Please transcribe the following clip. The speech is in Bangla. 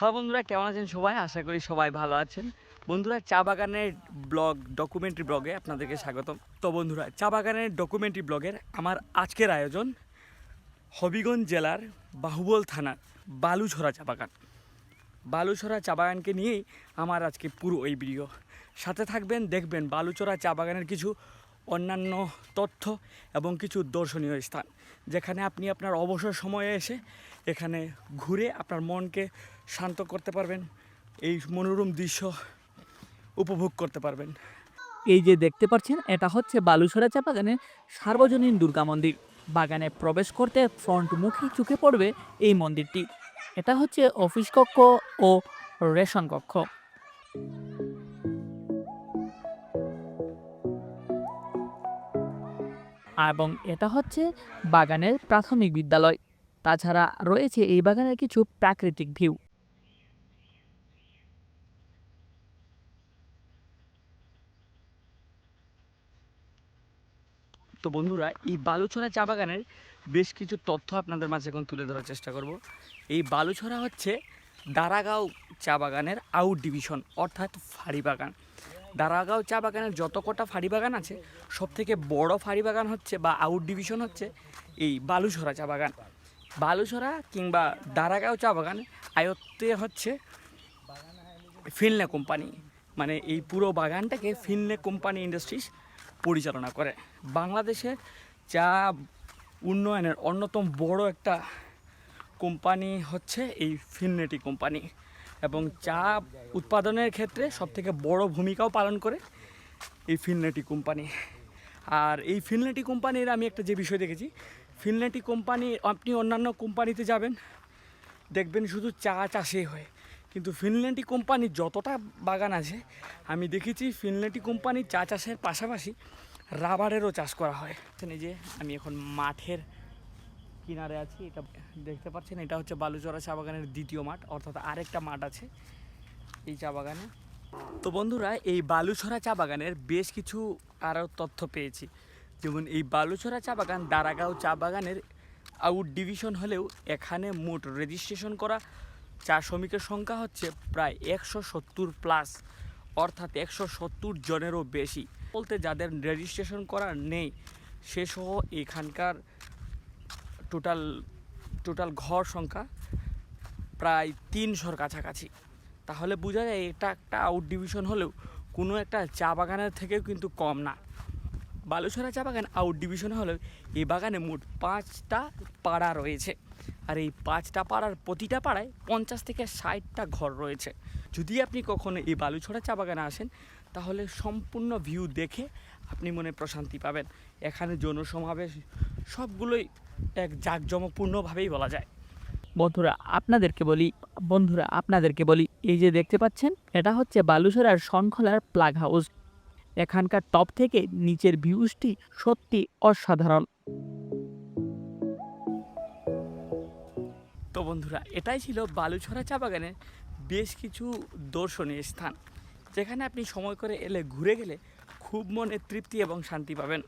হ্যাঁ বন্ধুরা, কেমন আছেন সবাই? আশা করি সবাই ভালো আছেন। বন্ধুরা, চা বাগানের ব্লগ ডকুমেন্টারি ব্লগে আপনাদেরকে স্বাগতম। তো বন্ধুরা, চা বাগানের ডকুমেন্টারি ব্লগের আমার আজকের আয়োজন হবিগঞ্জ জেলার বাহুবল থানার বালুছড়া চা বাগান। বালুছড়া চা বাগানকে নিয়েই আমার আজকে পুরো এই ভিডিও। সাথে থাকবেন, দেখবেন বালুছড়া চা বাগানের কিছু অন্যান্য তথ্য এবং কিছু দর্শনীয় স্থান, যেখানে আপনি আপনার অবসর সময়ে এসে এখানে ঘুরে আপনার মনকে শান্ত করতে পারবেন, এই মনোরম দৃশ্য উপভোগ করতে পারবেন। এই যে দেখতে পাচ্ছেন, এটা হচ্ছে বালুছড়া চা বাগানের সার্বজনীন দুর্গা মন্দির। বাগানে প্রবেশ করতে ফ্রন্টমুখী চোখে পড়বে এই মন্দিরটি। এটা হচ্ছে অফিস কক্ষ ও রেশন কক্ষ। এবং এটা হচ্ছে বাগানের প্রাথমিক বিদ্যালয়। তাছাড়া রয়েছে এই বাগানের কিছু প্রাকৃতিক ভিউ। তো বন্ধুরা, এই বালুছড়া চা বাগানের বেশ কিছু তথ্য আপনাদের মাঝে এখন তুলে ধরার চেষ্টা করব। এই বালুছড়া হচ্ছে দারাগাঁও চা বাগানের আউট ডিভিশন, অর্থাৎ ফাঁড়ি বাগান। দারাগাঁও চা বাগানের যত কটা ফাঁড়ি বাগান আছে, সব থেকে বড় ফাঁড়ি বাগান হচ্ছে বা আউট ডিভিশন হচ্ছে এই বালুছড়া চা বাগান। বালুছড়া কিংবা দারাগাঁও চা বাগান আয়ত্তে হচ্ছে ফিনলে কোম্পানি, মানে এই পুরো বাগানটাকে ফিনলে কোম্পানি ইন্ডাস্ট্রিজ পরিচালনা করে। বাংলাদেশের চা উন্নয়নের অন্যতম বড় একটা কোম্পানি হচ্ছে এই ফিনলেটি কোম্পানি, এবং চা উৎপাদনের ক্ষেত্রে সবথেকে বড় ভূমিকাও পালন করে এই ফিনলেটি কোম্পানি। আর এই ফিনলেটি কোম্পানির আমি একটা যে বিষয় দেখেছি, ফিনলেটি কোম্পানি, আপনি অন্যান্য কোম্পানিতে যাবেন দেখবেন শুধু চা চাষই হয়, কিন্তু ফিনল্যান্ডি কোম্পানির যতটা বাগান আছে আমি দেখেছি ফিনল্যান্ডি কোম্পানির চা চাষের পাশাপাশি রাবারেরও চাষ করা হয়। এই যে আমি এখন মাঠের কিনারে আছি, এটা দেখতে পাচ্ছেন, এটা হচ্ছে বালুচড়া চা বাগানের দ্বিতীয় মাঠ, অর্থাৎ আরেকটা মাঠ আছে এই চা বাগানে। তো বন্ধুরা, এই বালুছড়া চা বাগানের বেশ কিছু আরও তথ্য পেয়েছি। যেমন এই বালুছড়া চা বাগান দারাগাঁও চা বাগানের আউট ডিভিশন হলেও এখানে মোট রেজিস্ট্রেশন করা চা শ্রমিকের সংখ্যা হচ্ছে প্রায় 170+, অর্থাৎ 170 জনেরও বেশি। বলতে যাদের রেজিস্ট্রেশন করা নেই সেসহ এখানকার টোটাল টোটাল ঘর সংখ্যা প্রায় 300-র কাছাকাছি। তাহলে বোঝা যায় এটা একটা আউট ডিভিশন হলেও কোনো একটা চা বাগানের থেকেও কিন্তু কম না। বালুছড়া চা বাগান আউট ডিভিশন হলেও এই বাগানে মোট 5টা পাড়া রয়েছে, আর এই 5টা পাড়ার প্রতিটা পাড়ায় 50 থেকে 60টা ঘর রয়েছে। যদি আপনি কখনো এই বালুছড়া চা বাগানে আসেন, তাহলে সম্পূর্ণ ভিউ দেখে আপনি মনে প্রশান্তি পাবেন। এখানে জনসমাবেশ সবগুলোই এক জাঁকজমকপূর্ণভাবেই বলা যায়। বন্ধুরা আপনাদেরকে বলি, এই যে দেখতে পাচ্ছেন, এটা হচ্ছে বালুছড়ার শঙ্খলার প্লাগ হাউস। এখানকার টপ থেকে নিচের ভিউজটি সত্যি অসাধারণ। তো বন্ধুরা, এটাই ছিল বালুছড়া চা বাগানের বেশ কিছু দর্শনীয় স্থান, যেখানে আপনি সময় করে এলে ঘুরে গেলে খুব মনে তৃপ্তি এবং শান্তি পাবেন।